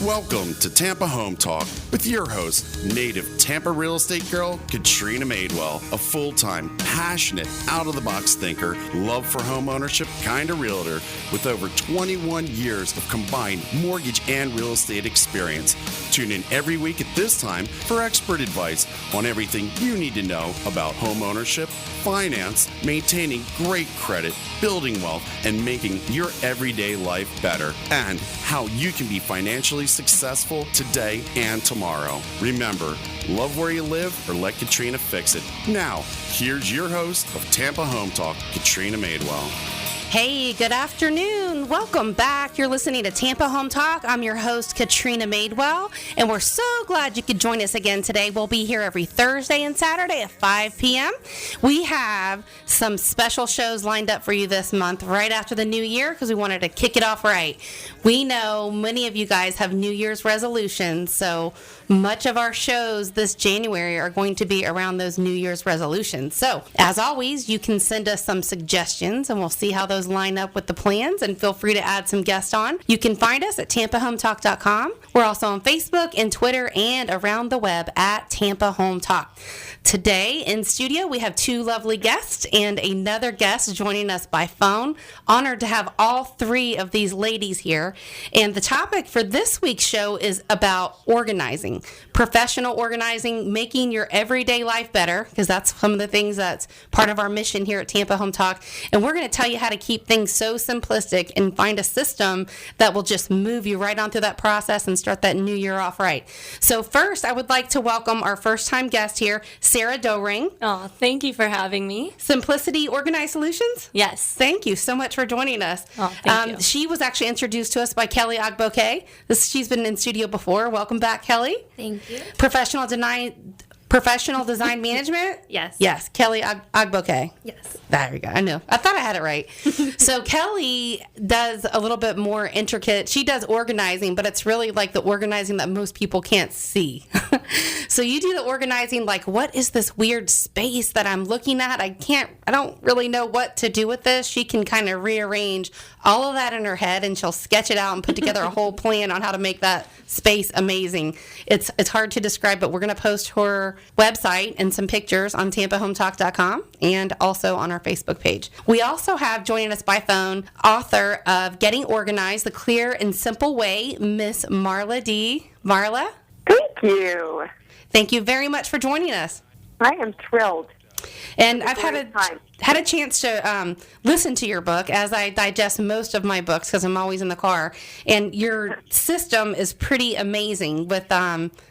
Welcome to Tampa Home Talk with your host, native Tampa real estate girl, Katrina Madewell, a full-time, passionate, out-of-the-box thinker, love for home ownership kind of realtor with over 21 years of combined mortgage and real estate experience. Tune in every week at this time for expert advice on everything you need to know about home ownership, finance, maintaining great credit, building wealth, and making your everyday life better, and how you can be financially successful today and tomorrow. Remember, love where you live or let Katrina fix it. Now, here's your host of Tampa Home Talk, Katrina Madewell. Hey, good afternoon. Welcome back. You're listening to Tampa Home Talk. I'm your host, Katrina Madewell, and we're so glad you could join us again today. We'll be here every Thursday and Saturday at 5 p.m. We have some special shows lined up for you this month right after the new year because we wanted to kick it off right. We know many of you guys have New Year's resolutions, so much of our shows this January are going to be around those New Year's resolutions. So, as always, you can send us some suggestions, and we'll see how those line up with the plans, and feel free to add some guests on. You can find us at tampahometalk.com. We're also on Facebook and Twitter and around the web at Tampa Home Talk. Today in studio, we have two lovely guests and another guest joining us by phone. Honored to have all three of these ladies here. And the topic for this week's show is about organizing, professional organizing, making your everyday life better, because that's some of the things that's part of our mission here at Tampa Home Talk. And we're going to tell you how to keep things so simplistic and find a system that will just move you right on through that process and start that new year off right. So first, I would like to welcome our first-time guest here, Sarah Doering. Oh, thank you for having me. Simplicity Organized Solutions? Yes. Thank you so much for joining us. Oh, thank you. She was actually introduced to us by Kelli Ogboke. She's been in studio before. Welcome back, Kelli. Thank you. Professional design management? Yes. Yes, Kelli Ogboke. Yes. There we go. I know. I thought I had it right. So Kelli does a little bit more intricate. She does organizing, but it's really like the organizing that most people can't see. So you do the organizing like, what is this weird space that I'm looking at? I don't really know what to do with this. She can kind of rearrange all of that in her head, and she'll sketch it out and put together a whole plan on how to make that space amazing. It's hard to describe, but we're going to post her website and some pictures on tampahometalk.com and also on our Facebook page. We also have joining us by phone author of Getting Organized, The Clear and Simple Way, Miss Marla Dee. Marla? Thank you. Thank you very much for joining us. I am thrilled. And I've had a chance to listen to your book as I digest most of my books because I'm always in the car. And your system is pretty amazing with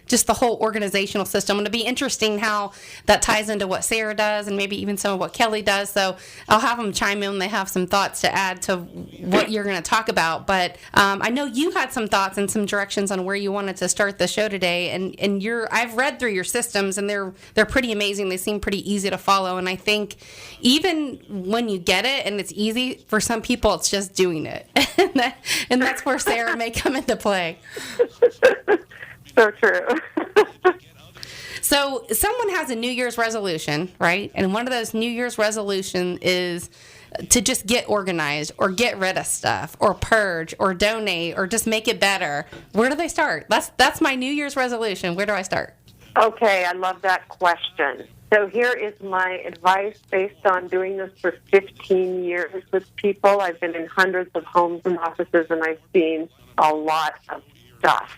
just the whole organizational system. And it'll be interesting how that ties into what Sarah does and maybe even some of what Kelli does. So I'll have them chime in when they have some thoughts to add to what you're going to talk about. But I know you had some thoughts and some directions on where you wanted to start the show today. And I've read through your systems, and they're pretty amazing. They seem pretty easy to follow. And I think even when you get it and it's easy, for some people it's just doing it. and that's where Sarah may come into play. So true. So someone has a New Year's resolution, right? And one of those New Year's resolution is to just get organized or get rid of stuff or purge or donate or just make it better. Where do they start? That's my New Year's resolution. Where do I start? Okay, I love that question. So here is my advice based on doing this for 15 years with people. I've been in hundreds of homes and offices, and I've seen a lot of stuff.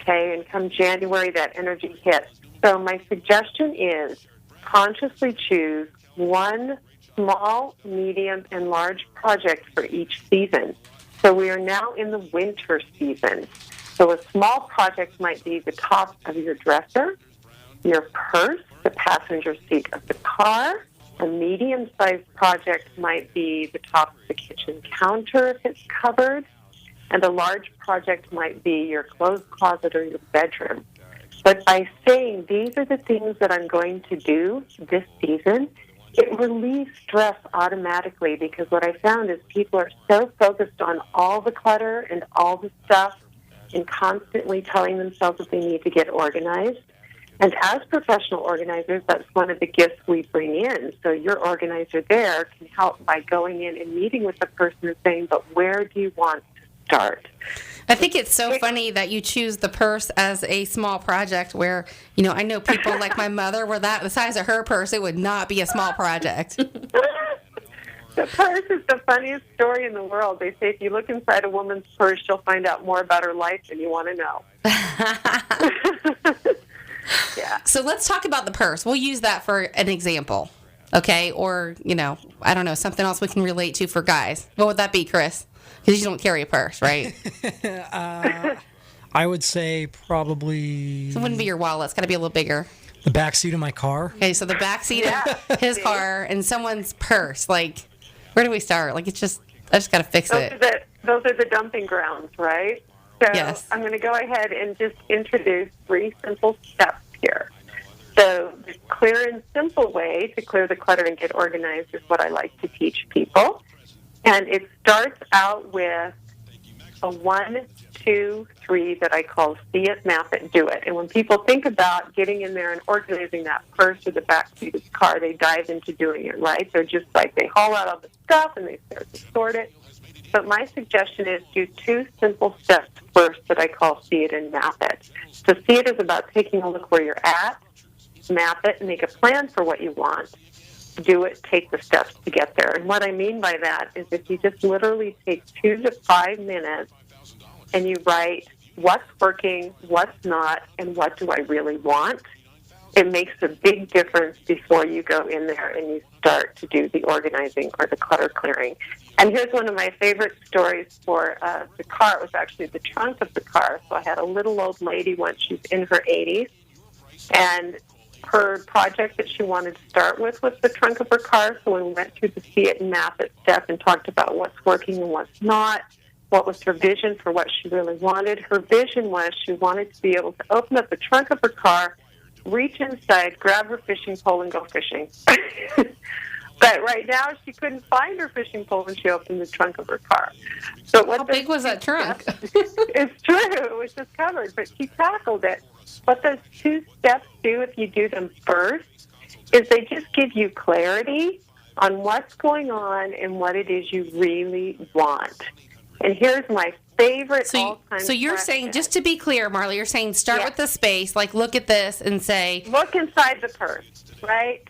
Okay, and come January, that energy hits. So my suggestion is consciously choose one small, medium, and large project for each season. So we are now in the winter season. So a small project might be the top of your dresser, your purse, the passenger seat of the car. A medium-sized project might be the top of the kitchen counter if it's covered. And a large project might be your clothes closet or your bedroom. But by saying these are the things that I'm going to do this season, it relieves stress automatically, because what I found is people are so focused on all the clutter and all the stuff and constantly telling themselves that they need to get organized. And as professional organizers, that's one of the gifts we bring in. So your organizer there can help by going in and meeting with the person and saying, but where do you want to start. I think it's so funny that you choose the purse as a small project where, I know people like my mother where the size of her purse, it would not be a small project. The purse is the funniest story in the world. They say if you look inside a woman's purse, you'll find out more about her life than you want to know. Yeah. So let's talk about the purse. We'll use that for an example, okay? Or, I don't know, something else we can relate to for guys. What would that be, Chris? Because you don't carry a purse, right? I would say probably... So it wouldn't be your wallet. It's got to be a little bigger. The back seat of my car. Okay, so the back seat of his car and someone's purse. Like, where do we start? Like, I just got to fix it. Those are the dumping grounds, right? So yes. I'm going to go ahead and just introduce 3 simple steps here. So the clear and simple way to clear the clutter and get organized is what I like to teach people. And it starts out with a 1, 2, 3 that I call see it, map it, do it. And when people think about getting in there and organizing that purse or the back seat of the car, they dive into doing it, right? They're just like, they haul out all the stuff and they start to sort it. But my suggestion is do 2 simple steps first that I call see it and map it. So see it is about taking a look where you're at, map it, and make a plan for what you want. Do it, take the steps to get there. And what I mean by that is if you just literally take 2 to 5 minutes and you write what's working, what's not, and what do I really want, it makes a big difference before you go in there and you start to do the organizing or the clutter clearing. And here's one of my favorite stories for the car. It was actually the trunk of the car. So I had a little old lady once, she's in her 80s, and her project that she wanted to start with was the trunk of her car. So when we went through the see it and map it step and talked about what's working and what's not, what was her vision for what she really wanted. Her vision was she wanted to be able to open up the trunk of her car, reach inside, grab her fishing pole, and go fishing. But right now, she couldn't find her fishing pole when she opened the trunk of her car. So how big was that trunk? It's true. It was just covered, but she tackled it. What those 2 steps do, if you do them first, is they just give you clarity on what's going on and what it is you really want. And here's my favorite all-time So you're question. saying, just to be clear, Marla, you're saying start with the space, like look at this and say... Look inside the purse, right?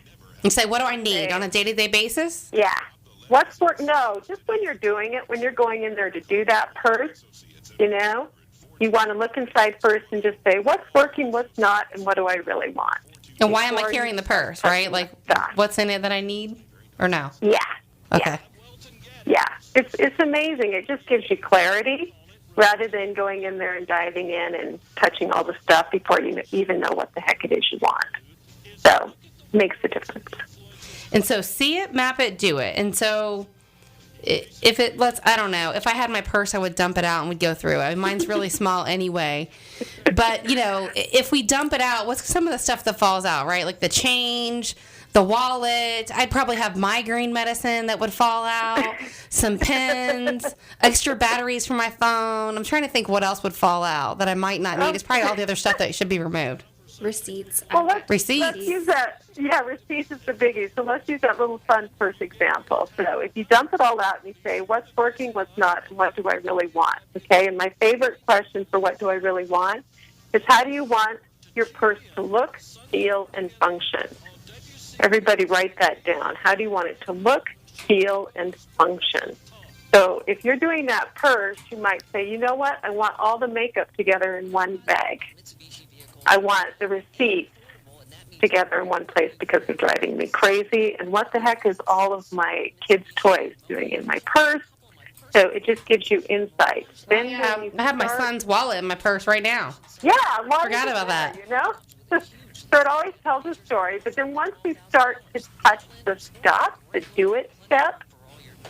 And say, what do I need on a day-to-day basis? Yeah. What's work? No, just when you're doing it, when you're going in there to do that purse, you want to look inside first and just say, what's working, what's not, and what do I really want? And why am I carrying the purse, right? Like, what's in it that I need or no? Yeah. Okay. Yeah. It's amazing. It just gives you clarity rather than going in there and diving in and touching all the stuff before you even know what the heck it is you want. So, makes a difference. And so, see it, map it, do it. And so, I don't know, if I had my purse, I would dump it out and we'd go through it. Mine's really small anyway. But, if we dump it out, what's some of the stuff that falls out, right? Like the change, the wallet. I'd probably have migraine medicine that would fall out, some pens, extra batteries for my phone. I'm trying to think what else would fall out that I might not need. It's probably all the other stuff that should be removed. Receipts. Well, let's Receipts. use that. Yeah, receipts is the biggie. So let's use that little fun first example. So if you dump it all out and you say, what's working, what's not, and what do I really want? Okay, and my favorite question for what do I really want is how do you want your purse to look, feel, and function? Everybody write that down. How do you want it to look, feel, and function? So if you're doing that purse, you might say, you know what, I want all the makeup together in one bag. I want the receipts together in one place because they're driving me crazy. And what the heck is all of my kids' toys doing in my purse? So it just gives you insight. Then I have my son's wallet in my purse right now. Yeah, forgot about that. So it always tells a story. But then once we start to touch the stuff, the do it step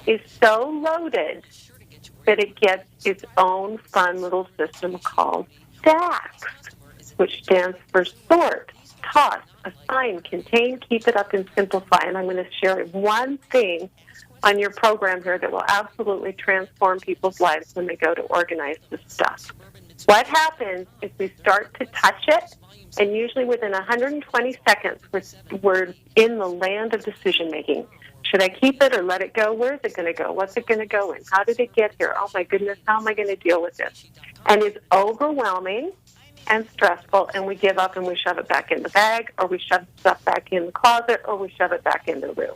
is so loaded that it gets its own fun little system called stacks, which stands for sort, toss, assign, contain, keep it up, and simplify. And I'm going to share one thing on your program here that will absolutely transform people's lives when they go to organize this stuff. What happens is we start to touch it, and usually within 120 seconds, we're in the land of decision-making. Should I keep it or let it go? Where is it going to go? What's it going to go in? How did it get here? Oh, my goodness, how am I going to deal with this? And it's overwhelming and stressful, and we give up and we shove it back in the bag, or we shove stuff back in the closet, or we shove it back in the room.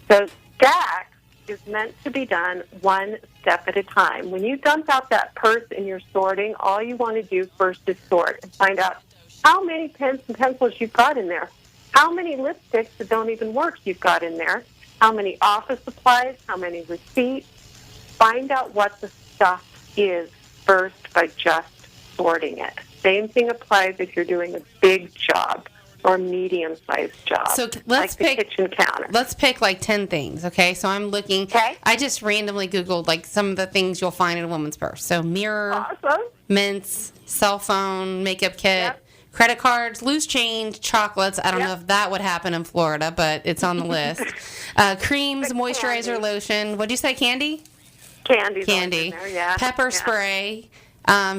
So stack is meant to be done one step at a time. When you dump out that purse and you're sorting, all you want to do first is sort and find out how many pens and pencils you've got in there, how many lipsticks that don't even work you've got in there, how many office supplies, how many receipts. Find out what the stuff is first by just sorting it. Same thing applies if you're doing a big job or medium-sized job, So like the kitchen counter. Let's pick like 10 things, okay? So I'm looking. Okay. I just randomly Googled like some of the things you'll find in a woman's purse. So mirror, Awesome. mints, cell phone, makeup kit, Yep. credit cards, loose change, chocolates. I don't know Yep. if that would happen in Florida, but it's on the list. Creams, But moisturizer, candy. lotion. What'd you say, candy? Candy's always Candy. in there, yeah. Pepper Yeah. spray.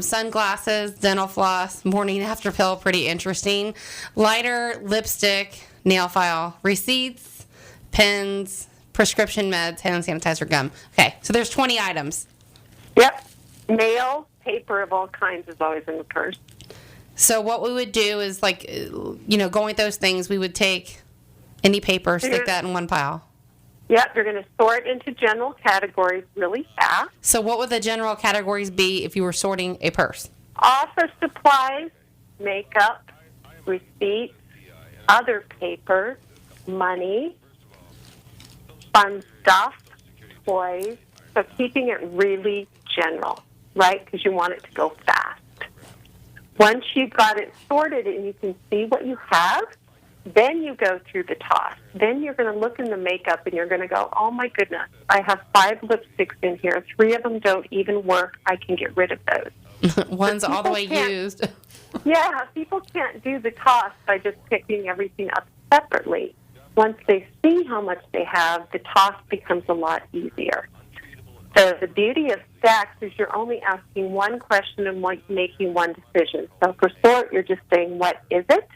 Sunglasses, dental floss, morning after pill, pretty interesting. Lighter, lipstick, nail file, receipts, pens, prescription meds, hand sanitizer, gum. Okay, so there's 20 items. Yep. Mail, paper of all kinds is always in the purse. So what we would do is like, going with those things, we would take any paper, stick that in one pile. Yep, you're going to sort into general categories really fast. So what would the general categories be if you were sorting a purse? Office supplies, makeup, receipts, other paper, money, fun stuff, toys. So keeping it really general, right? Because you want it to go fast. Once you've got it sorted and you can see what you have, then you go through the toss. Then you're going to look in the makeup and you're going to go, oh my goodness, I have 5 lipsticks in here. 3 of them don't even work. I can get rid of those. One's all the way People can't- used. Yeah, people can't do the toss by just picking everything up separately. Once they see how much they have, the toss becomes a lot easier. So the beauty of stacks is you're only asking one question and making one decision. So for sort, you're just saying, what is it?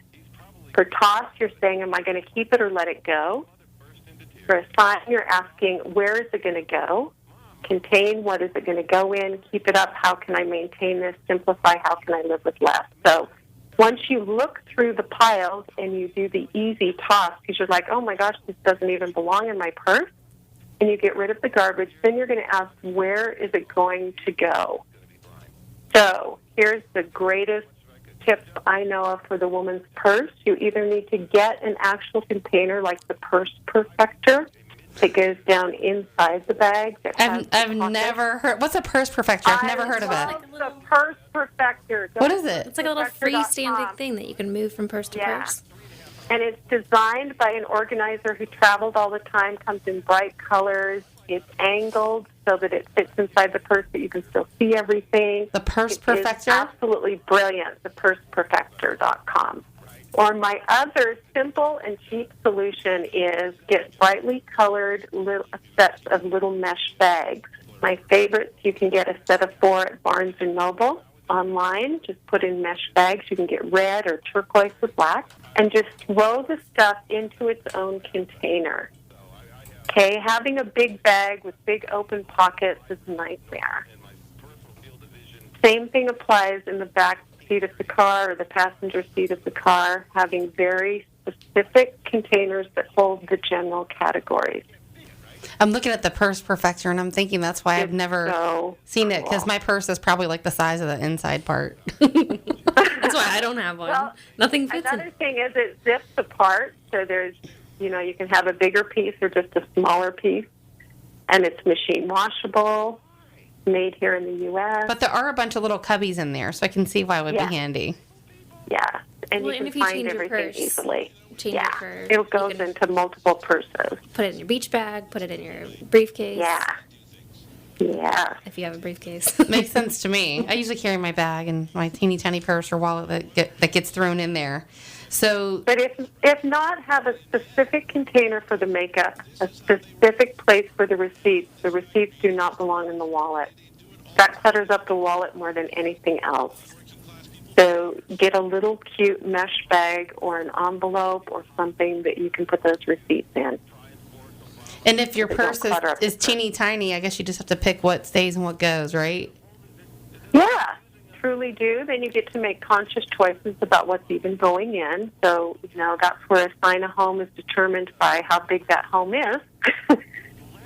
For toss, you're saying, am I going to keep it or let it go? For assign, you're asking, where is it going to go? Contain, what is it going to go in? Keep it up, how can I maintain this? Simplify, how can I live with less? So once you look through the piles and you do the easy toss, because you're like, oh my gosh, this doesn't even belong in my purse, and you get rid of the garbage, then you're going to ask, where is it going to go? So here's the greatest tips I know of for the woman's purse. You either need to get an actual container like the Purse Perfector that goes down inside the bag. I've never heard. What's a purse perfector? I've never heard of it. The Purse Perfector. What is it? It's like a little freestanding thing that you can move from purse to purse. And it's designed by an organizer who traveled all the time, comes in bright colors. It's angled so that it fits inside the purse, but you can still see everything. The Purse It is Perfector? absolutely brilliant, thepurseperfector.com. Or my other simple and cheap solution is get brightly colored little sets of little mesh bags. My favorites, you can get a set of 4 at Barnes & Noble online. Just put in mesh bags. You can get red or turquoise or black. And just throw the stuff into its own container. Okay, having a big bag with big open pockets is a nightmare. Same thing applies in the back seat of the car or the passenger seat of the car, having very specific containers that hold the general categories. I'm looking at the Purse Perfector, and I'm thinking that's why I've never so seen it, because cool. my purse is probably like the size of the inside part. That's why I don't have one. Well, Nothing fits another in. thing is it zips apart, so there's, you can have a bigger piece or just a smaller piece, and it's machine washable, made here in the U.S. But there are a bunch of little cubbies in there, so I can see why it would Yeah. be handy. Yeah, and Well, you and can if you find change your everything purse, easily. change Yeah, it for- it you goes can- into multiple purses. Put it in your beach bag, put it in your briefcase. Yeah. Yeah. If you have a briefcase. Makes sense to me. I usually carry my bag and my teeny tiny purse or wallet that gets thrown in there. So But if not, have a specific container for the makeup, a specific place for the receipts. The receipts do not belong in the wallet. That clutters up the wallet more than anything else. So get a little cute mesh bag or an envelope or something that you can put those receipts in. And if your They don't purse clutter up is the purse. teeny tiny, I guess you just have to pick what stays and what goes, right? Yeah, truly do. Then you get to make conscious choices about what's even going in. So, that's where a sign a home is determined by how big that home is.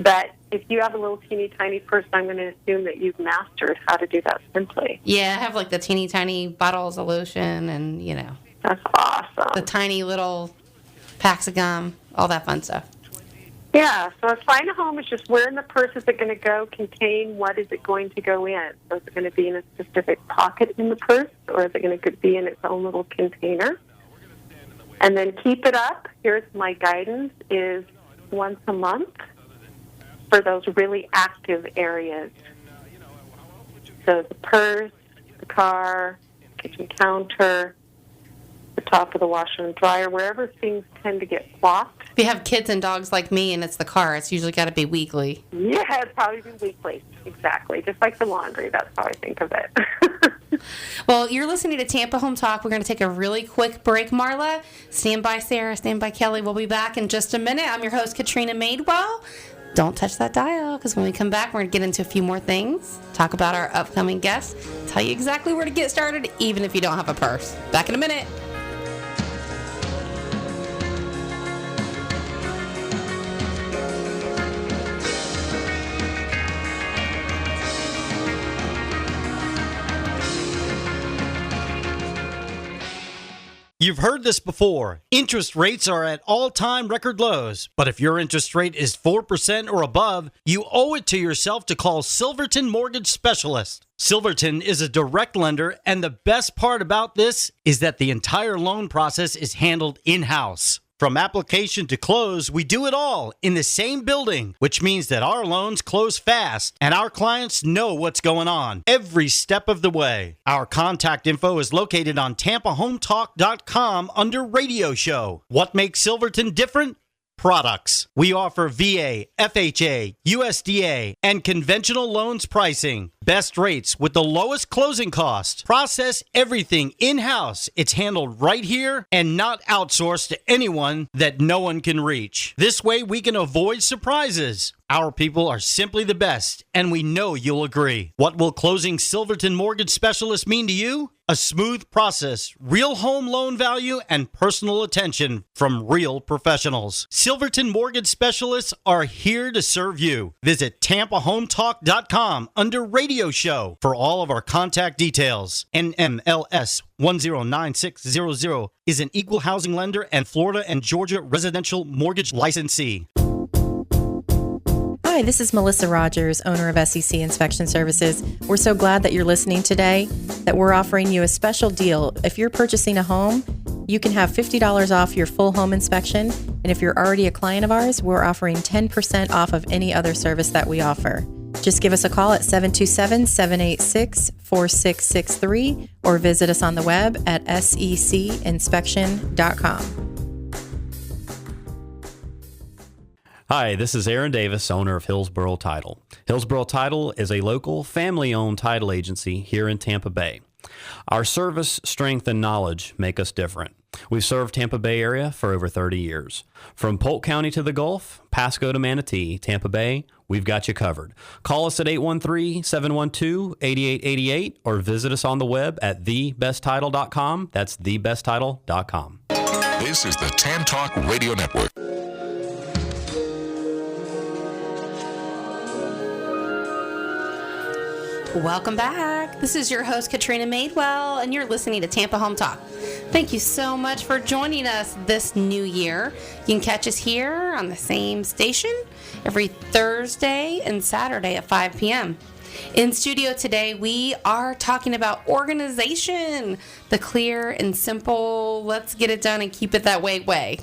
But if you have a little teeny tiny purse, I'm going to assume that you've mastered how to do that simply. Yeah, I have like the teeny tiny bottles of lotion and, That's awesome. the tiny little packs of gum, all that fun stuff. Yeah, so a sign a home is just where in the purse is it going to go, contain what is it going to go in. So is it going to be in a specific pocket in the purse, or is it going to be in its own little container? And then keep it up. Here's my guidance, is once a month for those really active areas. So the purse, the car, kitchen counter, the top of the washer and dryer, wherever things tend to get flopped. If you have kids and dogs like me and it's the car, it's usually got to be weekly. Yeah, it'd probably be weekly. Exactly. Just like the laundry. That's how I think of it. Well, you're listening to Tampa Home Talk. We're going to take a really quick break, Marla. Stand by, Sarah. Stand by, Kelly. We'll be back in just a minute. I'm your host, Katrina Madewell. Don't touch that dial, because when we come back, we're going to get into a few more things, talk about our upcoming guests, tell you exactly where to get started, even if you don't have a purse. Back in a minute. You've heard this before. Interest rates are at all-time record lows. But if your interest rate is 4% or above, you owe it to yourself to call Silverton Mortgage Specialist. Silverton is a direct lender, and the best part about this is that the entire loan process is handled in-house. From application to close, we do it all in the same building, which means that our loans close fast and our clients know what's going on every step of the way. Our contact info is located on TampaHometalk.com under Radio Show. What makes Silverton different? Products. We offer VA, FHA, USDA, and conventional loans pricing. Best rates with the lowest closing cost. Process everything in-house. It's handled right here and not outsourced to anyone that no one can reach. This way we can avoid surprises. Our people are simply the best, and we know you'll agree. What will closing Silverton Mortgage Specialist mean to you? A smooth process, real home loan value, and personal attention from real professionals. Silverton Mortgage Specialists are here to serve you. Visit TampaHometalk.com under Radio Show for all of our contact details. NMLS 109600 is an equal housing lender and Florida and Georgia residential mortgage licensee. Hi, this is Melissa Rogers, owner of SEC Inspection Services. We're so glad that you're listening today, that we're offering you a special deal. If you're purchasing a home, you can have $50 off your full home inspection. And if you're already a client of ours, we're offering 10% off of any other service that we offer. Just give us a call at 727-786-4663 or visit us on the web at secinspection.com. Hi, this is Aaron Davis, owner of Hillsborough Title. Hillsborough Title is a local, family-owned title agency here in Tampa Bay. Our service, strength, and knowledge make us different. We've served Tampa Bay area for over 30 years. From Polk County to the Gulf, Pasco to Manatee, Tampa Bay, we've got you covered. Call us at 813-712-8888 or visit us on the web at thebesttitle.com. That's thebesttitle.com. This is the Tam Talk Radio Network. Welcome back. This is your host, Katrina Madewell, and you're listening to Tampa Home Talk. Thank you so much for joining us this new year. You can catch us here on the same station every Thursday and Saturday at 5 p.m. In studio today, we are talking about organization, the clear and simple, let's get it done and keep it that way.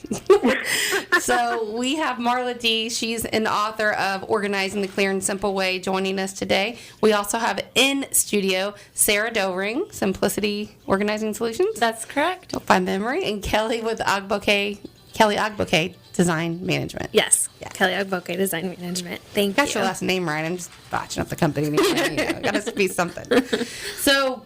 So we have Marla Dee. She's an author of Organizing the Clear and Simple Way joining us today. We also have in studio Sarah Doering, Simplicity Organizing Solutions. That's correct. By memory. And Kelli with Ogboke Design Management. Yes. Yeah. Kelli Ogboke, Design Management. Thank you. Got your last name right. I'm just botching up the company name. Got to be something. So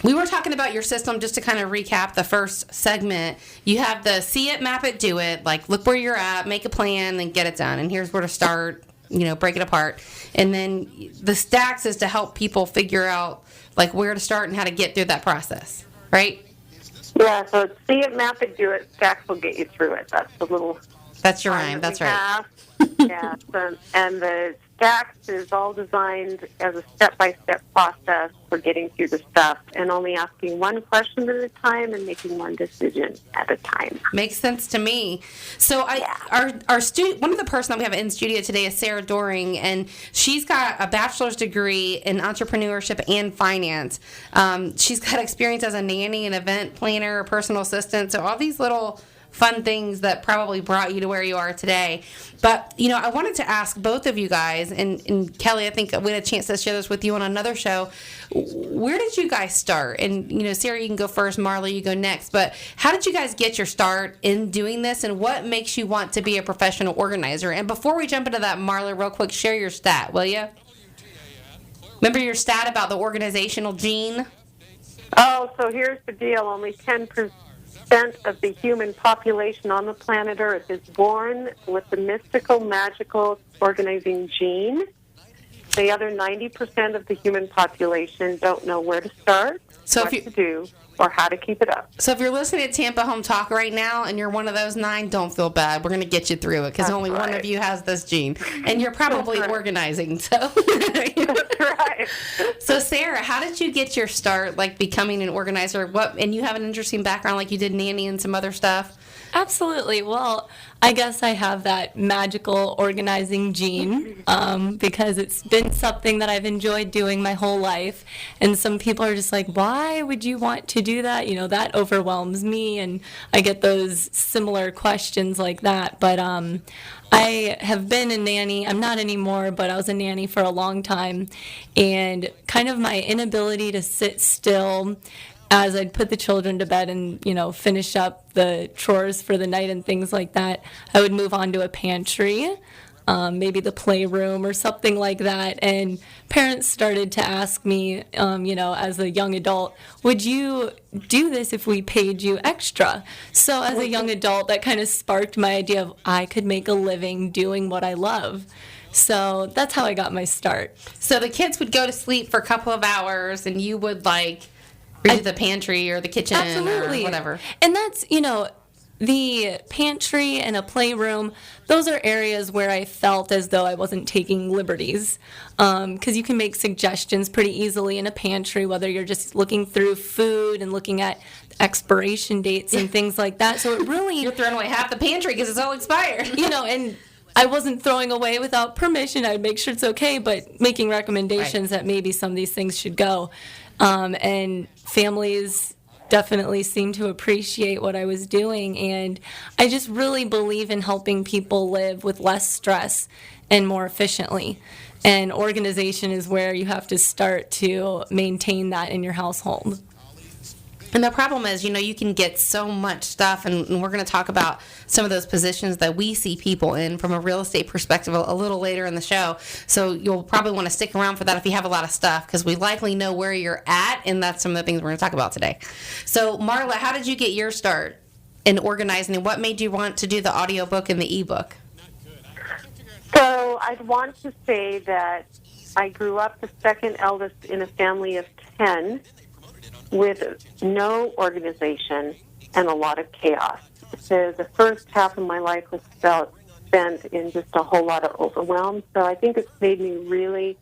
we were talking about your system just to kind of recap the first segment. You have the see it, map it, do it. Like, look where you're at, make a plan, and get it done. And here's where to start, break it apart. And then the stacks is to help people figure out, like, where to start and how to get through that process, right? Yeah, so it's see it, map it, do it. Stacks will get you through it. That's the little... That's your rhyme. That's right. Yeah, and the stacks is all designed as a step-by-step process for getting through the stuff and only asking one question at a time and making one decision at a time. Makes sense to me. So our student, one of the person that we have in studio today is Sarah Doering, and she's got a bachelor's degree in entrepreneurship and finance. She's got experience as a nanny, an event planner, a personal assistant, so all these little fun things that probably brought you to where you are today. But, I wanted to ask both of you guys, and Kelli, I think we had a chance to share this with you on another show. Where did you guys start? And, Sarah, you can go first. Marla, you go next. But how did you guys get your start in doing this, and what makes you want to be a professional organizer? And before we jump into that, Marla, real quick, share your stat, will you? Remember your stat about the organizational gene? Oh, so here's the deal. Only 10% of the human population on the planet Earth is born with the mystical, magical organizing gene. The other 90% of the human population don't know where to start, what to do, or how to keep it up. So if you're listening to Tampa Home Talk right now and you're one of those 9, don't feel bad. We're going to get you through it because only one of you has this gene. And you're probably organizing. So. That's right. So Sarah, how did you get your start, like becoming an organizer? And you have an interesting background, like you did nanny and some other stuff. Absolutely. Well, I guess I have that magical organizing gene because it's been something that I've enjoyed doing my whole life. And some people are just like, why would you want to do that? That overwhelms me. And I get those similar questions like that. But I have been a nanny. I'm not anymore, but I was a nanny for a long time. And kind of my inability to sit still as I'd put the children to bed and, finish up the chores for the night and things like that, I would move on to a pantry, maybe the playroom or something like that. And parents started to ask me, as a young adult, would you do this if we paid you extra? So as a young adult, that kind of sparked my idea of I could make a living doing what I love. So that's how I got my start. So the kids would go to sleep for a couple of hours and you would redo the pantry or the kitchen or whatever. And that's, the pantry and a playroom, those are areas where I felt as though I wasn't taking liberties. Because you can make suggestions pretty easily in a pantry, whether you're just looking through food and looking at expiration dates and things like that. So it really... You're throwing away half the pantry because it's all expired. And I wasn't throwing away without permission. I'd make sure it's okay, but making recommendations that maybe some of these things should go. And families definitely seemed to appreciate what I was doing. And I just really believe in helping people live with less stress and more efficiently. And organization is where you have to start to maintain that in your household. And the problem is, you can get so much stuff, and we're going to talk about some of those positions that we see people in from a real estate perspective a little later in the show. So you'll probably want to stick around for that if you have a lot of stuff, because we likely know where you're at, and that's some of the things we're going to talk about today. So, Marla, how did you get your start in organizing, and what made you want to do the audiobook and the ebook? So I'd want to say that I grew up the second eldest in a family of 10, with no organization and a lot of chaos. So the first half of my life was spent in just a whole lot of overwhelm. So I think it's made me really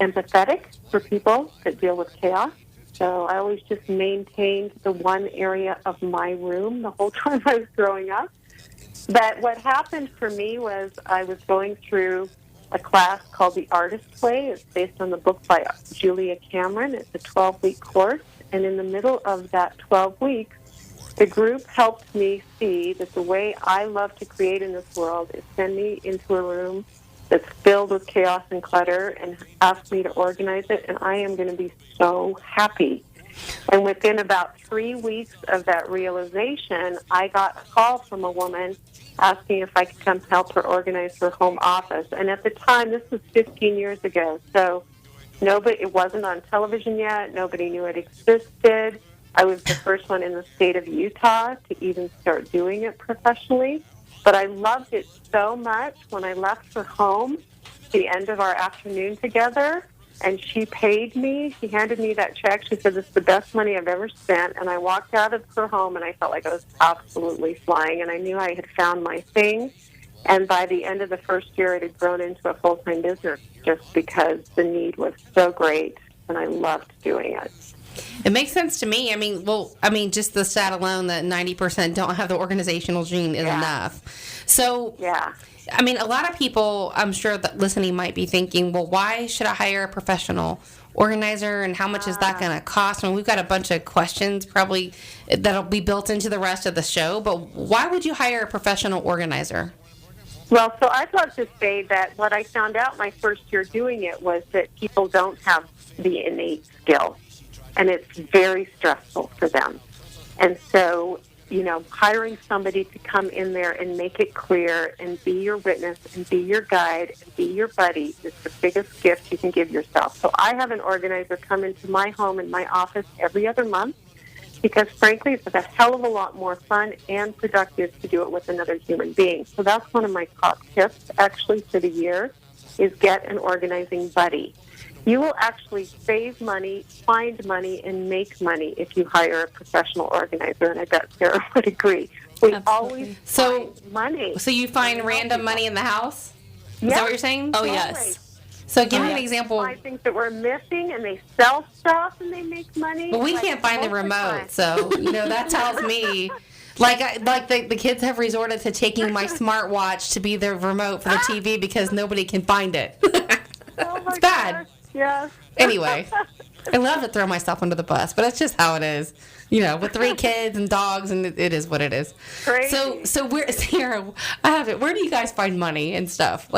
empathetic for people that deal with chaos. So I always just maintained the one area of my room the whole time I was growing up. But what happened for me was I was going through a class called The Artist's Way. It's based on the book by Julia Cameron. It's a 12-week course. And in the middle of that 12 weeks, the group helped me see that the way I love to create in this world is send me into a room that's filled with chaos and clutter and ask me to organize it, and I am going to be so happy. And within about 3 weeks of that realization, I got a call from a woman asking if I could come help her organize her home office. And at the time, this was 15 years ago, so It wasn't on television yet. Nobody knew it existed. I was the first one in the state of Utah to even start doing it professionally. But I loved it so much when I left her home at the end of our afternoon together, and she paid me. She handed me that check. She said, "This is the best money I've ever spent." And I walked out of her home, and I felt like I was absolutely flying, and I knew I had found my thing. And by the end of the first year, it had grown into a full-time business just because the need was so great, and I loved doing it. It makes sense to me. Just the stat alone that 90% don't have the organizational gene is enough. So, a lot of people, I'm sure that listening might be thinking, well, why should I hire a professional organizer, and how much is that going to cost? We've got a bunch of questions probably that'll be built into the rest of the show, but why would you hire a professional organizer? Well, so I'd love to say that what I found out my first year doing it was that people don't have the innate skill, and it's very stressful for them. And so, hiring somebody to come in there and make it clear and be your witness and be your guide and be your buddy is the biggest gift you can give yourself. So I have an organizer come into my home and my office every other month, because, frankly, it's a hell of a lot more fun and productive to do it with another human being. So that's one of my top tips, actually, for the year, is get an organizing buddy. You will actually save money, find money, and make money if you hire a professional organizer, and I bet Sarah would agree. We always find money. So you find random money in the house? Is that what you're saying? Oh, yes. So give me an example. Find things that we're missing, and they sell stuff, and they make money. Well, we can't find the remote, so that tells me. The kids have resorted to taking my smartwatch to be their remote for the TV because nobody can find it. It's bad. Yes. Anyway, I love to throw myself under the bus, but that's just how it is. With 3 kids and dogs, and it is what it is. Crazy. So where, Sarah, I have it. Where do you guys find money and stuff?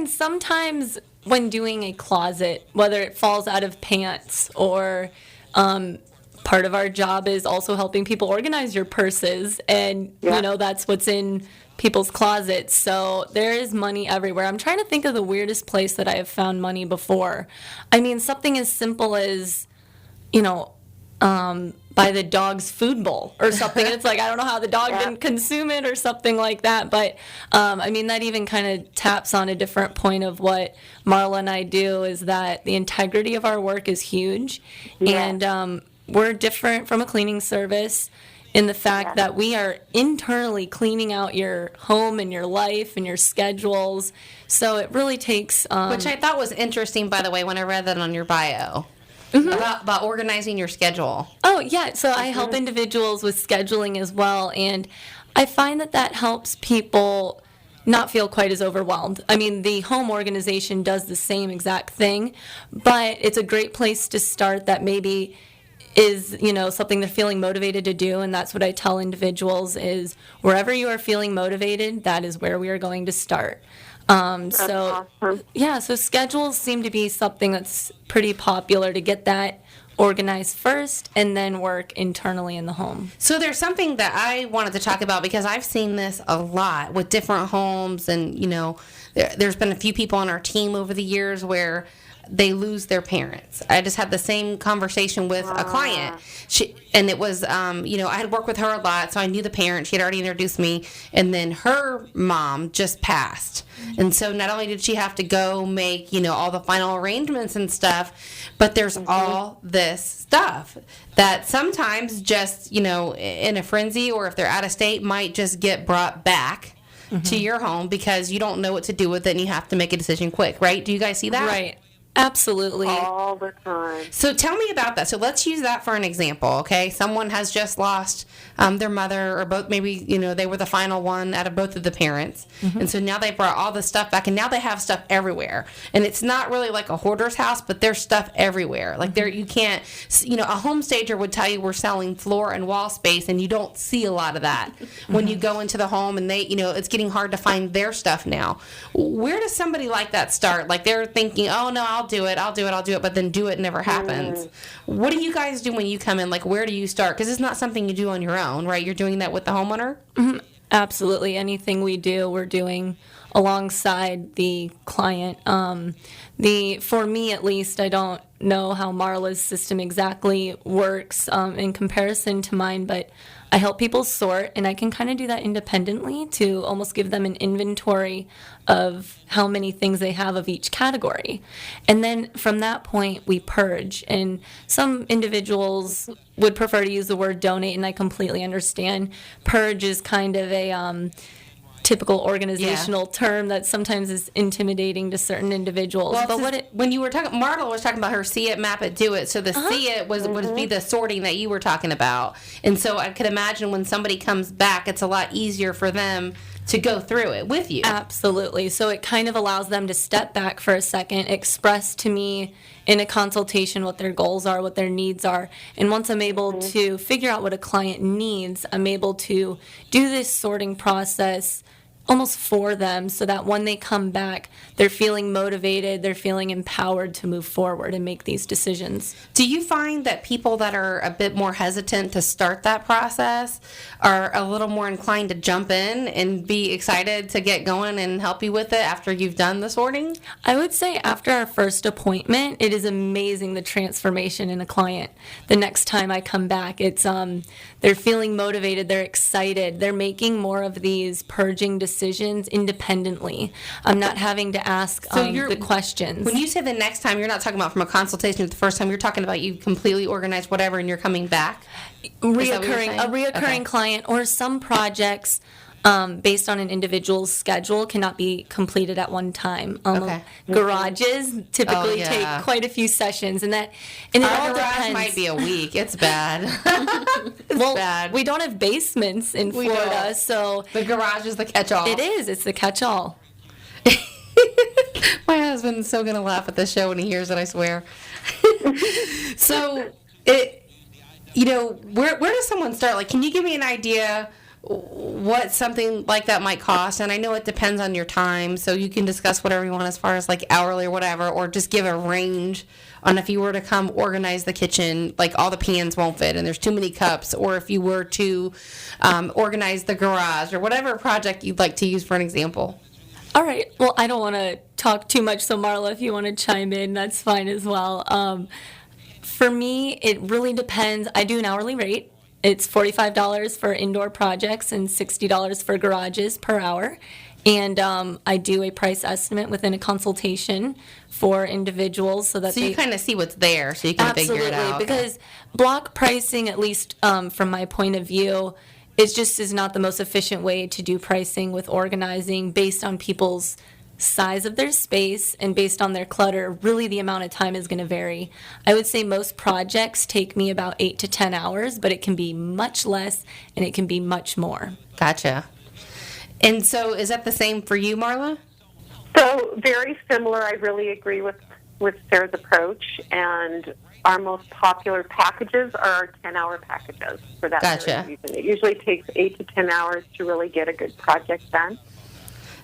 Sometimes when doing a closet, whether it falls out of pants or part of our job is also helping people organize your purses, and that's what's in people's closets. So there is money everywhere. I'm trying to think of the weirdest place that I have found money before. Something as simple as, buy the dog's food bowl or something. It's like, I don't know how the dog didn't consume it or something like that. But, that even kind of taps on a different point of what Marla and I do, is that the integrity of our work is huge. Yeah. And we're different from a cleaning service in the fact that we are internally cleaning out your home and your life and your schedules. So it really takes... Which I thought was interesting, by the way, when I read that on your bio. Mm-hmm. About organizing your schedule. Oh, yeah. So I help individuals with scheduling as well. And I find that helps people not feel quite as overwhelmed. The home organization does the same exact thing, but it's a great place to start that maybe is, something they're feeling motivated to do. And that's what I tell individuals is wherever you are feeling motivated, that is where we are going to start. So schedules seem to be something that's pretty popular to get that organized first and then work internally in the home. So there's something that I wanted to talk about because I've seen this a lot with different homes, and there's been a few people on our team over the years where they lose their parents. I just had the same conversation with a client. And it was, I had worked with her a lot, so I knew the parent. She had already introduced me. And then her mom just passed. And so not only did she have to go make, all the final arrangements and stuff, but there's all this stuff that sometimes just, in a frenzy or if they're out of state might just get brought back to your home because you don't know what to do with it and you have to make a decision quick, right? Do you guys see that? Right. Absolutely. All the time. So tell me about that. So let's use that for an example, okay? Someone has just lost their mother or both. Maybe, they were the final one out of both of the parents. Mm-hmm. And so now they brought all the stuff back, and now they have stuff everywhere. And it's not really like a hoarder's house, but there's stuff everywhere. Like you can't, a home stager would tell you we're selling floor and wall space, and you don't see a lot of that when you go into the home, and they, it's getting hard to find their stuff now. Where does somebody like that start? Like they're thinking, oh, no, I'll do it, but then do it never happens. What do you guys do when you come in? Like, where do you start? Because it's not something you do on your own, right? You're doing that with the homeowner? Mm-hmm. Absolutely. Anything we do, we're doing alongside the client. For me at least, I don't know how Marla's system exactly works in comparison to mine, but I help people sort, and I can kind of do that independently to almost give them an inventory of how many things they have of each category. And then from that point, we purge. And some individuals would prefer to use the word donate, and I completely understand. Purge is kind of a typical organizational term that sometimes is intimidating to certain individuals. Well, but when you were talking, Marla was talking about her see it, map it, do it. So the see it would be the sorting that you were talking about. And so I could imagine when somebody comes back, it's a lot easier for them to go through it with you. Absolutely. So it kind of allows them to step back for a second, express to me in a consultation what their goals are, what their needs are. And once I'm able to figure out what a client needs, I'm able to do this sorting process almost for them so that when they come back, they're feeling motivated, they're feeling empowered to move forward and make these decisions. Do you find that people that are a bit more hesitant to start that process are a little more inclined to jump in and be excited to get going and help you with it after you've done the sorting? I would say after our first appointment, it is amazing the transformation in a client. The next time I come back, it's they're feeling motivated, they're excited, they're making more of these purging decisions independently. I'm not having to ask the questions. When you say the next time, you're not talking about from a consultation the first time, you're talking about you completely organized whatever and you're coming back? A reoccurring client, or some projects based on an individual's schedule cannot be completed at one time. Garages typically take quite a few sessions, and it all depends. Might be a week. It's bad. Bad. We don't have basements in Florida, so the garage is the catch-all. It is. It's the catch-all. My husband's so gonna laugh at this show when he hears it, I swear. So where does someone start? Like, can you give me an idea what something like that might cost? And I know it depends on your time, so you can discuss whatever you want as far as like hourly or whatever, or just give a range on if you were to come organize the kitchen, like all the pans won't fit and there's too many cups, or if you were to organize the garage or whatever project you'd like to use for an example. All right. Well, I don't want to talk too much, so Marla, if you want to chime in, that's fine as well. For me, it really depends. I do an hourly rate. It's $45 for indoor projects and $60 for garages per hour. And I do a price estimate within a consultation for individuals so that you kind of see what's there, so you can figure it out. Absolutely, because block pricing, at least from my point of view, is not the most efficient way to do pricing with organizing based on people's size of their space and based on their clutter. Really, the amount of time is going to vary. I would say most projects take me about 8 to 10 hours, but it can be much less and it can be much more. Gotcha. And so is that the same for you, Marla? So very similar. I really agree with Sarah's approach, and our most popular packages are our 10-hour packages for that very reason. It usually takes 8 to 10 hours to really get a good project done.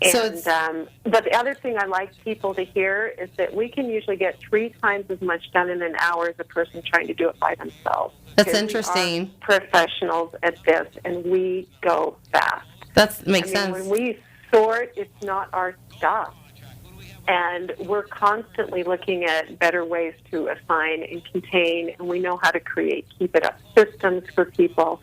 And, but the other thing I like people to hear is that we can usually get 3 times as much done in an hour as a person trying to do it by themselves. That's interesting. We are professionals at this, and we go fast. That makes sense. When we sort, it's not our stuff. And we're constantly looking at better ways to assign and contain, and we know how to keep it up systems for people.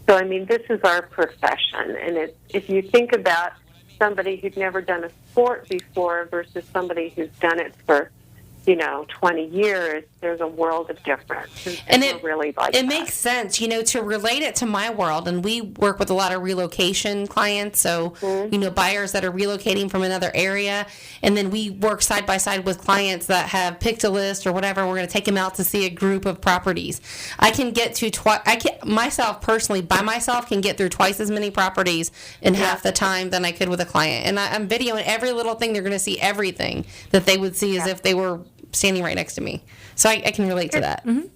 So, I mean, this is our profession. And if you think about somebody who's never done a sport before versus somebody who's done it for 20 years, there's a world of difference. And it really makes sense, to relate it to my world. And we work with a lot of relocation clients, so, buyers that are relocating from another area. And then we work side by side with clients that have picked a list or whatever. We're going to take them out to see a group of properties. I can get to myself personally, by myself, can get through twice as many properties in half the time than I could with a client. And I'm videoing every little thing. They're going to see everything that they would see as if they were standing right next to me. So I can relate to that. Mm-hmm.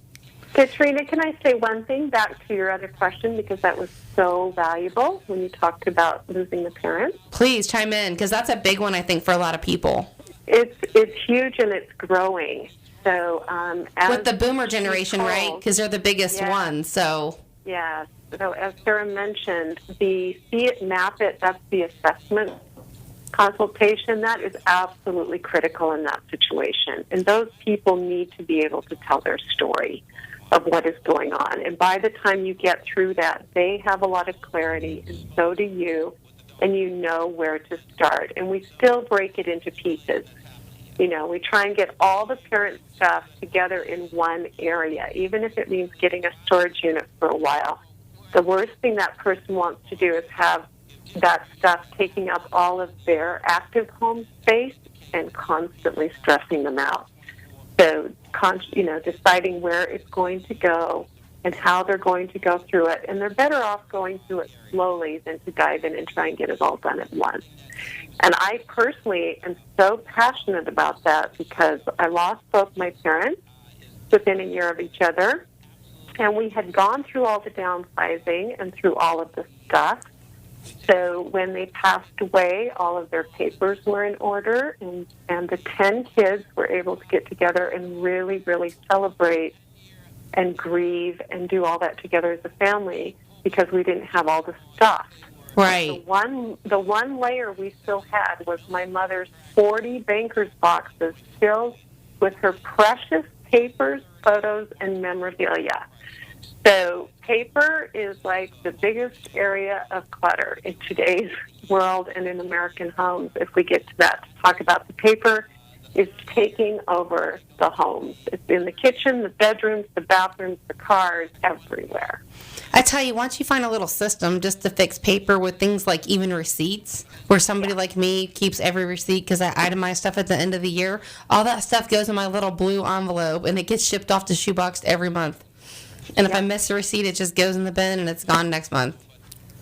Katrina, can I say one thing back to your other question, because that was so valuable when you talked about losing the parents? Please chime in, because that's a big one, I think, for a lot of people. It's huge, and it's growing. So with the boomer generation, right? Because they're the biggest ones. So So as Sarah mentioned, the see it, map it, that's the assessment consultation, that is absolutely critical in that situation. And those people need to be able to tell their story of what is going on. And by the time you get through that, they have a lot of clarity, and so do you, and you know where to start. And we still break it into pieces. You know, we try and get all the parent stuff together in one area, even if it means getting a storage unit for a while. The worst thing that person wants to do is have that stuff taking up all of their active home space and constantly stressing them out. So, deciding where it's going to go and how they're going to go through it. And they're better off going through it slowly than to dive in and try and get it all done at once. And I personally am so passionate about that because I lost both my parents within a year of each other. And we had gone through all the downsizing and through all of the stuff. So when they passed away, all of their papers were in order, and the 10 kids were able to get together and really, really celebrate and grieve and do all that together as a family because we didn't have all the stuff. Right. The one layer we still had was my mother's 40 banker's boxes filled with her precious papers, photos, and memorabilia. So paper is like the biggest area of clutter in today's world and in American homes. If we get to that, to talk about the paper, is taking over the homes. It's in the kitchen, the bedrooms, the bathrooms, the cars, everywhere. I tell you, once you find a little system just to fix paper with things like even receipts, where somebody like me keeps every receipt because I itemize stuff at the end of the year, all that stuff goes in my little blue envelope, and it gets shipped off to Shoebox every month. And if I miss a receipt, it just goes in the bin, and it's gone next month.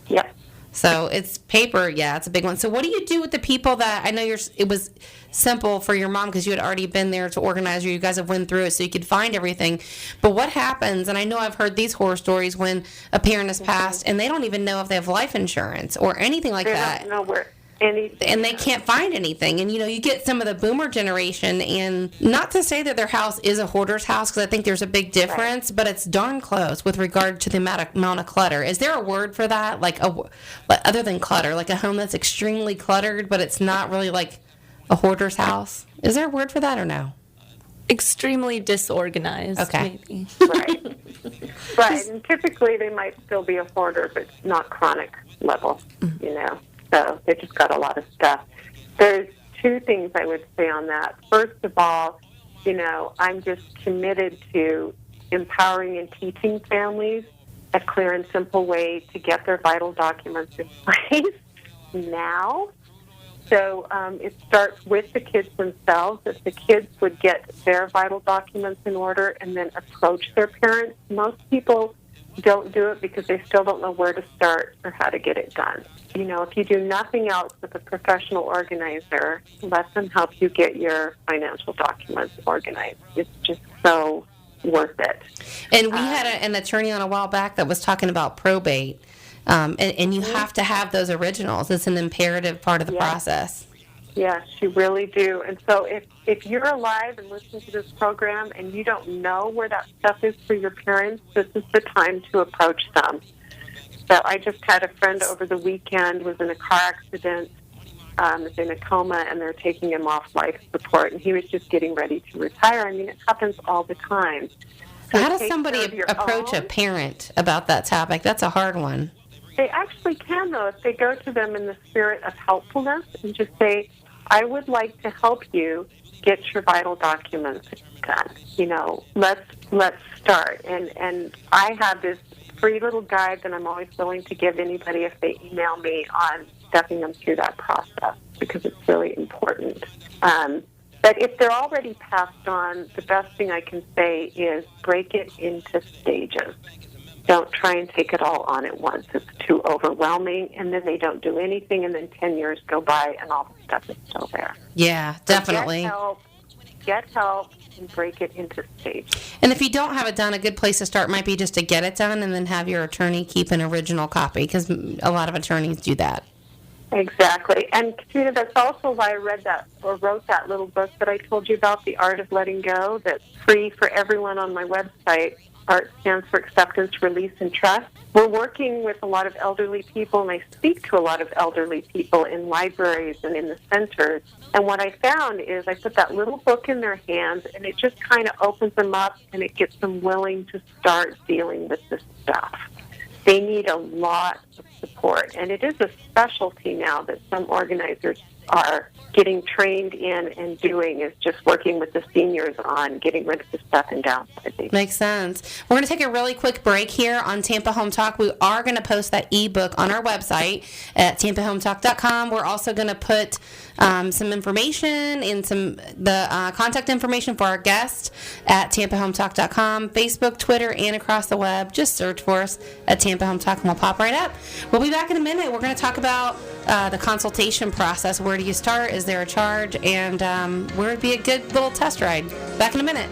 Yep. So it's paper, yeah, it's a big one. So what do you do with the people that, I know it was simple for your mom because you had already been there to organize, or you guys have went through it so you could find everything. But what happens, and I know I've heard these horror stories when a parent has passed and they don't even know if they have life insurance or anything like that. They don't know where anything. And they can't find anything. And, you get some of the boomer generation, and not to say that their house is a hoarder's house, because I think there's a big difference, but it's darn close with regard to the amount of clutter. Is there a word for that? Like, other than clutter, like a home that's extremely cluttered, but it's not really like a hoarder's house? Is there a word for that or no? Extremely disorganized, okay. maybe. Right. Right. And typically they might still be a hoarder, but not chronic level, So they just got a lot of stuff. There's two things I would say on that. First of all, I'm just committed to empowering and teaching families a clear and simple way to get their vital documents in place now. So it starts with the kids themselves. If the kids would get their vital documents in order and then approach their parents, most people don't do it because they still don't know where to start or how to get it done. If you do nothing else with a professional organizer, let them help you get your financial documents organized. It's just so worth it. And we had an attorney on a while back that was talking about probate, and you have to have those originals. It's an imperative part of the process. Yes, you really do. And so if you're alive and listening to this program and you don't know where that stuff is for your parents, this is the time to approach them. So I just had a friend over the weekend, was in a car accident, is in a coma, and they're taking him off life support, and he was just getting ready to retire. I mean, it happens all the time. So how does somebody approach a parent about that topic? That's a hard one. They actually can, though, if they go to them in the spirit of helpfulness and just say, I would like to help you get your vital documents done. Let's start. And I have this free little guide that I'm always willing to give anybody if they email me on stepping them through that process, because it's really important. But if they're already passed on, the best thing I can say is break it into stages. Don't try and take it all on at once. It's too overwhelming, and then they don't do anything, and then 10 years go by, and all the stuff is still there. Yeah, definitely. So get help, and break it into stages. And if you don't have it done, a good place to start might be just to get it done and then have your attorney keep an original copy, because a lot of attorneys do that. Exactly. And Katrina, that's also why I read that or wrote that little book that I told you about, The Art of Letting Go, that's free for everyone on my website. ART stands for Acceptance, Release, and Trust. We're working with a lot of elderly people, and I speak to a lot of elderly people in libraries and in the centers. And what I found is I put that little book in their hands, and it just kind of opens them up, and it gets them willing to start dealing with this stuff. They need a lot of support, and it is a specialty now that some organizers are getting trained in and doing, is just working with the seniors on getting rid of the stuff and downsizing. Makes sense. We're going to take a really quick break here on Tampa Home Talk. We are going to post that ebook on our website at tampahometalk.com. We're also going to put some information and the contact information for our guest at tampahometalk.com, Facebook, Twitter, and across the web. Just search for us at Tampa Home Talk, and we'll pop right up. We'll be back in a minute. We're going to talk about the consultation process. Where do you start? Is there a charge? And where would be a good little test ride? Back in a minute.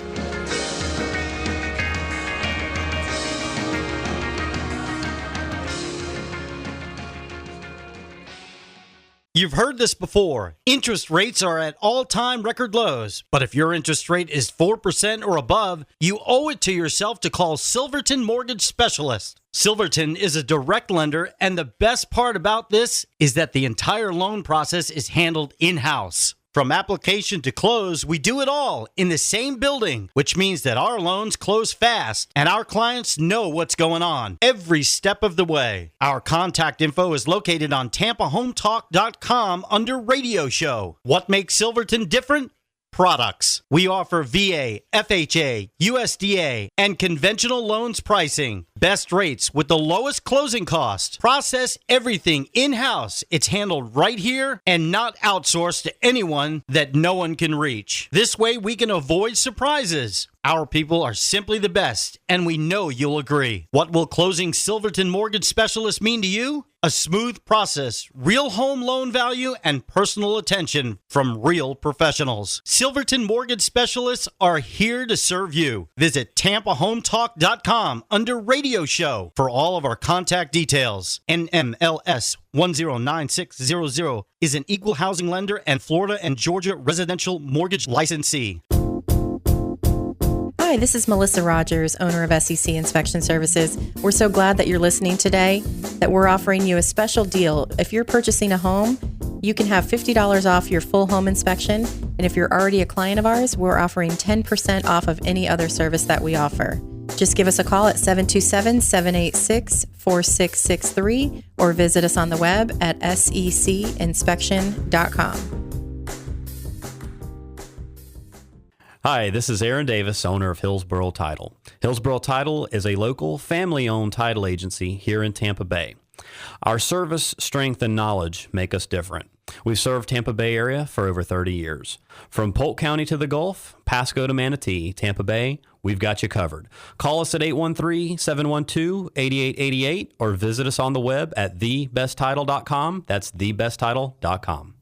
You've heard this before. Interest rates are at all-time record lows. But if your interest rate is 4% or above, you owe it to yourself to call Silverton Mortgage Specialist. Silverton is a direct lender, and the best part about this is that the entire loan process is handled in-house. From application to close, we do it all in the same building, which means that our loans close fast and our clients know what's going on every step of the way. Our contact info is located on tampahometalk.com under Radio Show. What makes Silverton different? Products. We offer VA, FHA, USDA, and conventional loans pricing. Best rates with the lowest closing cost. Process everything in-house. It's handled right here and not outsourced to anyone that no one can reach. This way we can avoid surprises. Our people are simply the best, and we know you'll agree. What will closing Silverton Mortgage Specialist mean to you? A smooth process, real home loan value, and personal attention from real professionals. Silverton Mortgage Specialists are here to serve you. Visit tampahometalk.com under Radio Show for all of our contact details. NMLS 109600 is an equal housing lender and Florida and Georgia residential mortgage licensee. Hi, this is Melissa Rogers, owner of SEC Inspection Services. We're so glad that you're listening today, that we're offering you a special deal. If you're purchasing a home, you can have $50 off your full home inspection. And if you're already a client of ours, we're offering 10% off of any other service that we offer. Just give us a call at 727-786-4663 or visit us on the web at secinspection.com. Hi, this is Aaron Davis, owner of Hillsborough Title. Hillsborough Title is a local, family-owned title agency here in Tampa Bay. Our service, strength, and knowledge make us different. We've served Tampa Bay area for over 30 years. From Polk County to the Gulf, Pasco to Manatee, Tampa Bay, we've got you covered. Call us at 813-712-8888 or visit us on the web at thebesttitle.com. That's thebesttitle.com.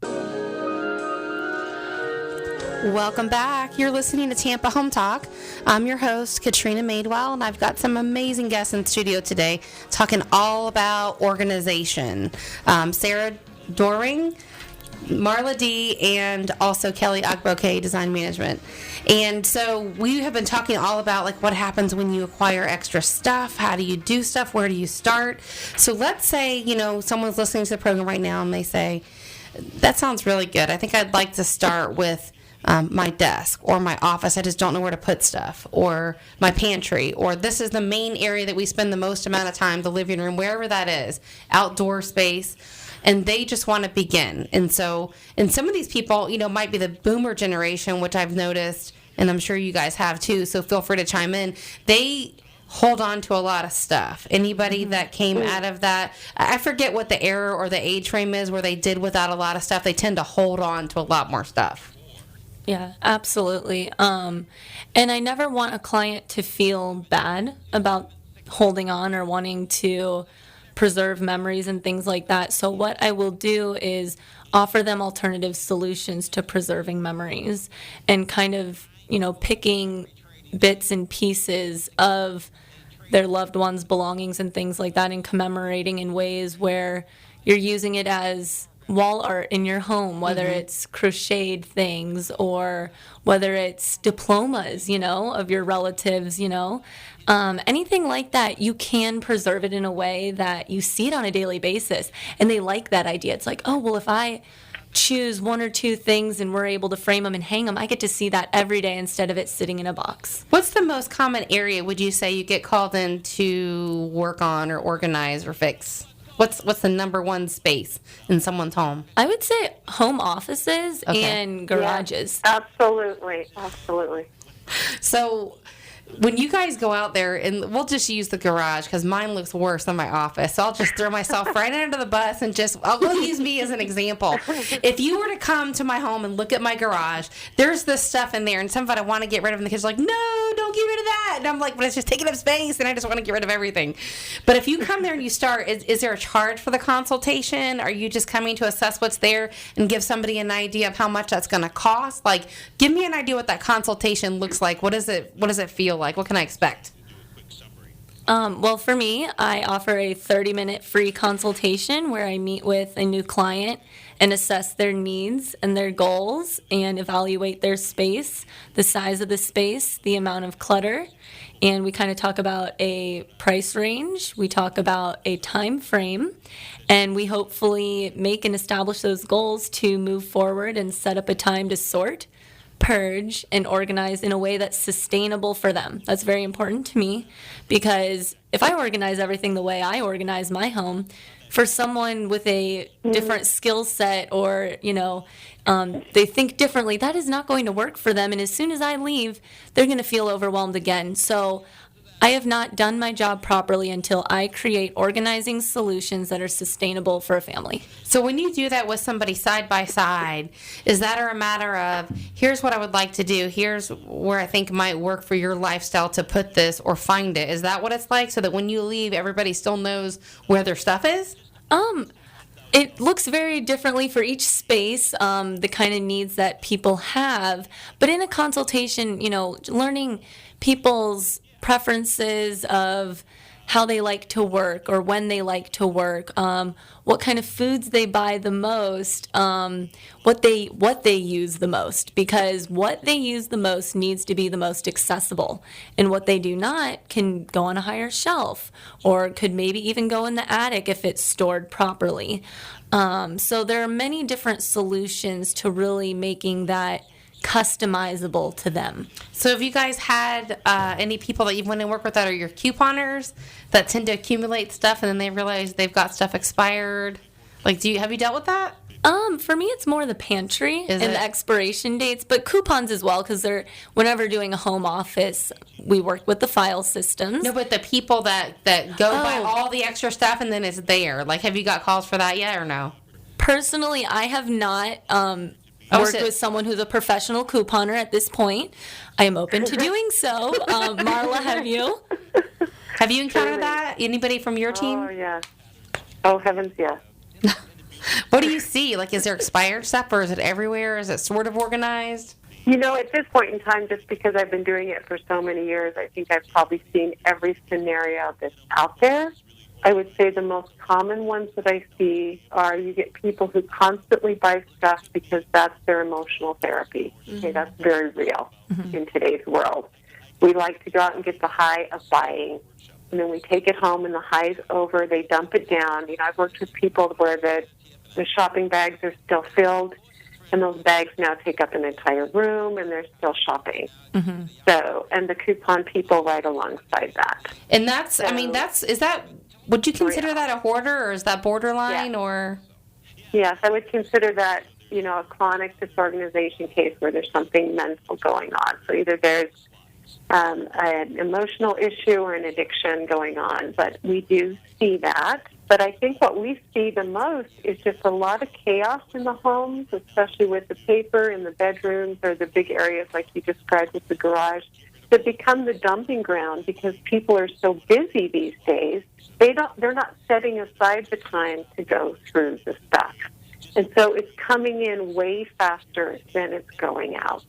Welcome back. You're listening to Tampa Home Talk. I'm your host, Katrina Madewell, and I've got some amazing guests in the studio today talking all about organization. Sarah Doering, Marla Dee, and also Kelli, Ogboke, Design Management. And so we have been talking all about like what happens when you acquire extra stuff. How do you do stuff? Where do you start? So let's say, someone's listening to the program right now and they say, that sounds really good. I think I'd like to start with my desk or my office. I just don't know where to put stuff, or my pantry, or this is the main area that we spend the most amount of time, the living room, wherever that is, outdoor space, and they just want to begin. And so, and some of these people, might be the boomer generation, which I've noticed, and I'm sure you guys have too, so feel free to chime in. They hold on to a lot of stuff. Anybody that came out of that, I forget what the era or the age frame is where they did without a lot of stuff. They tend to hold on to a lot more stuff. Yeah, absolutely. And I never want a client to feel bad about holding on or wanting to preserve memories and things like that. So what I will do is offer them alternative solutions to preserving memories and kind of, picking bits and pieces of their loved ones' belongings and things like that and commemorating in ways where you're using it as wall art in your home, whether it's crocheted things or whether it's diplomas, of your relatives, anything like that, you can preserve it in a way that you see it on a daily basis. And they like that idea. It's like, oh, well, if I choose one or two things and we're able to frame them and hang them, I get to see that every day instead of it sitting in a box. What's the most common area would you say you get called in to work on or organize or fix? What's the number one space in someone's home? I would say home offices and garages. Yeah, absolutely. So when you guys go out there, and we'll just use the garage because mine looks worse than my office, so I'll just throw myself right under the bus and we'll use me as an example. If you were to come to my home and look at my garage, there's this stuff in there, and some of it I want to get rid of, and the kids are like, no, don't get rid of that. And I'm like, but it's just taking up space, and I just want to get rid of everything. But if you come there and you start, is there a charge for the consultation? Are you just coming to assess what's there and give somebody an idea of how much that's going to cost? Like, give me an idea what that consultation looks like. What does it feel like? What can I expect? Well, for me, I offer a 30-minute free consultation where I meet with a new client and assess their needs and their goals and evaluate their space, the size of the space, the amount of clutter. And we kind of talk about a price range. We talk about a time frame. And we hopefully make and establish those goals to move forward and set up a time to sort, purge, and organize in a way that's sustainable for them. That's very important to me, because if I organize everything the way I organize my home, for someone with a different skill set or, they think differently, that is not going to work for them. And as soon as I leave, they're going to feel overwhelmed again. So I have not done my job properly until I create organizing solutions that are sustainable for a family. So when you do that with somebody side by side, is that a matter of, here's what I would like to do, here's where I think might work for your lifestyle to put this or find it? Is that what it's like, so that when you leave, everybody still knows where their stuff is? It looks very differently for each space, the kind of needs that people have. But in a consultation, learning people's preferences of how they like to work or when they like to work, what kind of foods they buy the most, what they use the most, because what they use the most needs to be the most accessible, and what they do not can go on a higher shelf or could maybe even go in the attic if it's stored properly. So there are many different solutions to really making that customizable to them. So have you guys had any people that you've went and worked with that are your couponers that tend to accumulate stuff and then they realize they've got stuff expired? Like, have you dealt with that? For me, it's more the pantry and the expiration dates, but coupons as well, because whenever doing a home office, we work with the file systems. No, but the people that go buy all the extra stuff and then it's there. Like, have you got calls for that yet or no? Personally, I have not worked with someone who's a professional couponer at this point. I am open to doing so. Marla, have you? Have you encountered that? Anybody from your team? Oh, yeah. Oh, heavens, yes. What do you see? Like, is there expired stuff, or is it everywhere? Is it sort of organized? At this point in time, just because I've been doing it for so many years, I think I've probably seen every scenario that's out there. I would say the most common ones that I see are you get people who constantly buy stuff because that's their emotional therapy. Mm-hmm. Okay, that's very real in today's world. We like to go out and get the high of buying, and then we take it home, and the high's over. They dump it down. I've worked with people where the shopping bags are still filled, and those bags now take up an entire room, and they're still shopping. Mm-hmm. So, and the coupon people right alongside that. And would you consider that a hoarder, or is that borderline, or? Yes, I would consider that, a chronic disorganization case where there's something mental going on. So either there's an emotional issue or an addiction going on, but we do see that. But I think what we see the most is just a lot of chaos in the homes, especially with the paper in the bedrooms or the big areas like you described with the garage, that become the dumping ground because people are so busy these days. They're not setting aside the time to go through the stuff. And so it's coming in way faster than it's going out.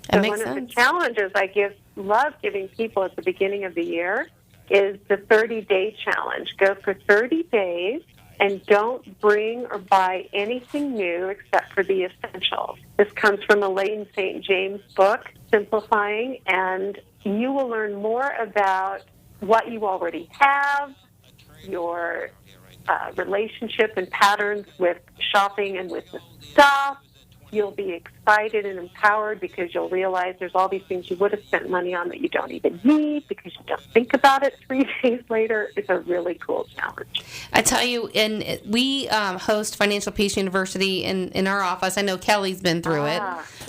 That so makes one sense. of the challenges I love giving people at the beginning of the year is the 30-day challenge. Go for 30 days and don't bring or buy anything new except for the essentials. This comes from Elaine St. James' book, Simplifying, and you will learn more about what you already have, your relationship and patterns with shopping and with the stuff. You'll be excited and empowered because you'll realize there's all these things you would have spent money on that you don't even need because you don't think about it 3 days later. It's a really cool challenge. I tell you, we host Financial Peace University in our office. I know Kelly's been through it.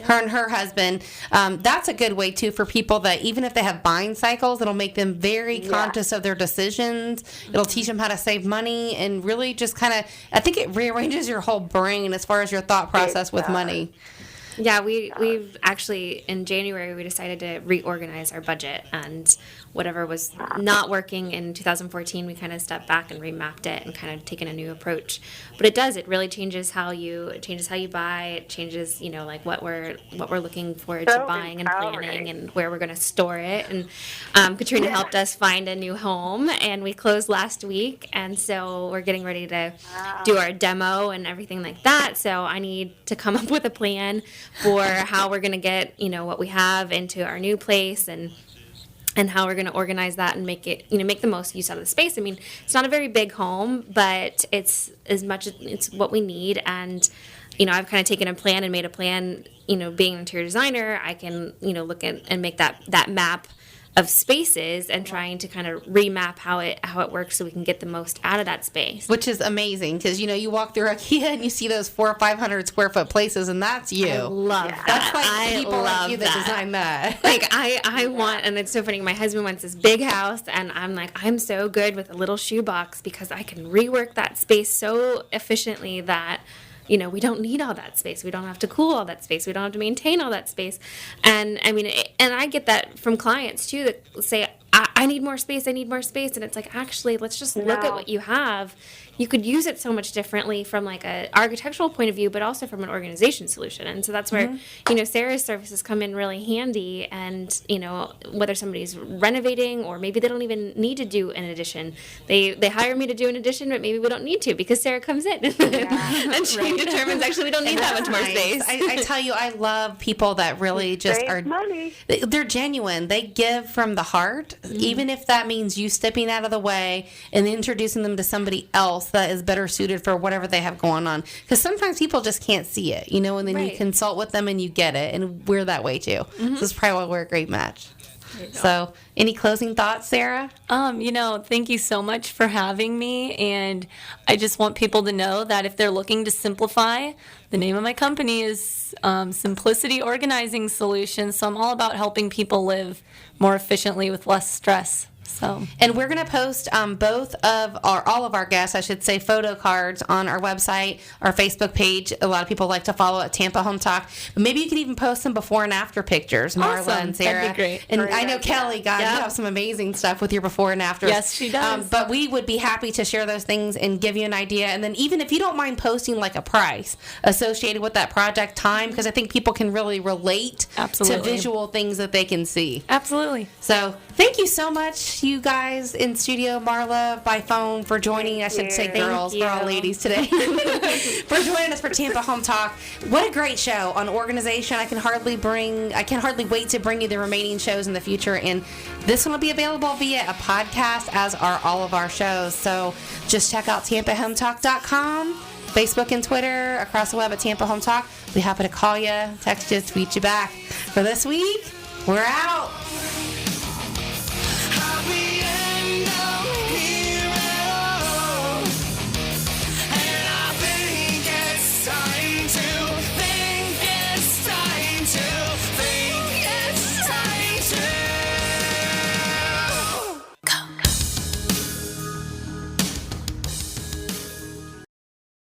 Her and her husband. That's a good way, too, for people that even if they have buying cycles, it'll make them very conscious of their decisions. It'll teach them how to save money and really just kind of, I think it rearranges your whole brain as far as your thought process with money. Yeah, we've actually, in January, we decided to reorganize our budget, and whatever was not working in 2014, we kind of stepped back and remapped it and kind of taken a new approach. But it really changes how you buy. It changes, like what we're looking forward to buying and planning and where we're going to store it. And Katrina helped us find a new home, and we closed last week, and so we're getting ready to do our demo and everything like that. So I need to come up with a plan for how we're going to get, what we have into our new place and how we're going to organize that and make it, make the most use out of the space. I mean, it's not a very big home, but it's what we need. And, I've kind of taken a plan and made a plan, being an interior designer, I can, look at and make that map of spaces and trying to kind of remap how it works so we can get the most out of that space. Which is amazing because, you walk through IKEA and you see those 400 or 500 square foot places, and that's you. I love that. That's like people like you that design that. Like, I want, and it's so funny, my husband wants this big house, and I'm like, I'm so good with a little shoebox because I can rework that space so efficiently that we don't need all that space. We don't have to cool all that space. We don't have to maintain all that space. And I mean, and I get that from clients too that say, I need more space. I need more space. And it's like, actually, let's just look at what you have. You could use it so much differently from like a architectural point of view, but also from an organization solution. And so that's where, Sarah's services come in really handy. And, whether somebody's renovating or maybe they don't even need to do an addition, they hire me to do an addition, but maybe we don't need to because Sarah comes in and she determines actually we don't need that much more space. I tell you, I love people that really just are, they're genuine. They give from the heart, even if that means you stepping out of the way and introducing them to somebody else that is better suited for whatever they have going on. Because sometimes people just can't see it, and then you consult with them and you get it. And we're that way too. This is probably why we're a great match. So, any closing thoughts, Sarah? Thank you so much for having me. And I just want people to know that if they're looking to simplify, the name of my company is Simplicity Organizing Solutions. So I'm all about helping people live more efficiently with less stress. And we're going to post all of our guests, I should say, photo cards on our website, our Facebook page. A lot of people like to follow at Tampa Home Talk. But maybe you could even post some before and after pictures, Marla and Sarah. That'd be great. And I know Kelly, you have some amazing stuff with your before and afters. Yes, she does. But we would be happy to share those things and give you an idea. And then even if you don't mind posting like a price associated with that project time, because I think people can really relate to visual things that they can see. Absolutely. So thank you so much, you guys in studio, Marla, by phone, for joining. I should say girls, we're all ladies today. For joining us for Tampa Home Talk. What a great show on organization. I can hardly wait to bring you the remaining shows in the future. And this one will be available via a podcast, as are all of our shows. So just check out TampaHomeTalk.com, Facebook and Twitter, across the web at Tampa Home Talk. We'll be happy to call you, text you, tweet you back. For this week, we're out.